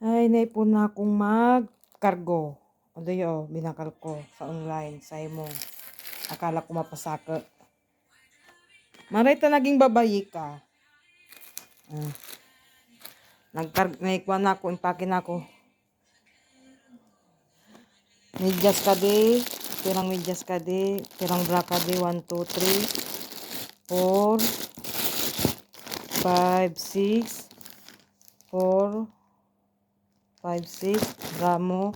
Ay, naipon na akong mag-cargo. O doyo, binakal ko sa online, sa imo. Akala ko mapasaka. Marita naging babayi ka. Naikuha na ako, impake na ako. Medyas ka di. Pirang medyas ka di. Pirang bra ka di. 1, 2, 3, 4, 5, 6, 4, 5, 6. Bra mo.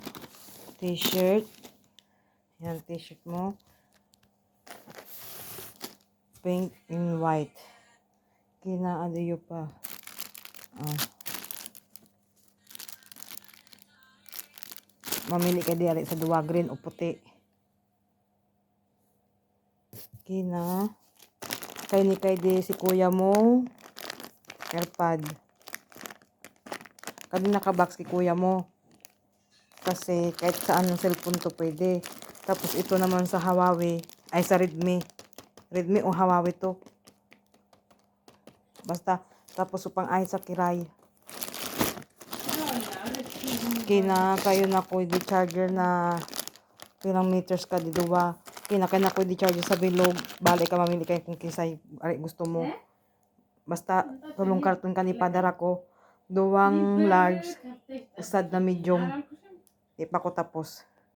T-shirt. Yan, t-shirt mo. Pink and white. Kinaadayo pa. Mamili ka di sa duwa, green o puti. Kina. Kay di si kuya mo. Airpod. Kadi nakabox ki kuya mo. Kasi kahit saan ng cellphone to pwede. Tapos ito naman sa Huawei. Ay sa Redmi. Redmi o Huawei to. Basta. Tapos upang ay sa Kiray. Kina kayo na ko di charger na pilang meters ka di duwa. Kina kayo na ko di charger sa bilog. Balik ka mamili kayo kung kisay gusto mo. Basta tulong karton ka ni padara ko. Duwang large. Usad na medium. Di pa ko tapos.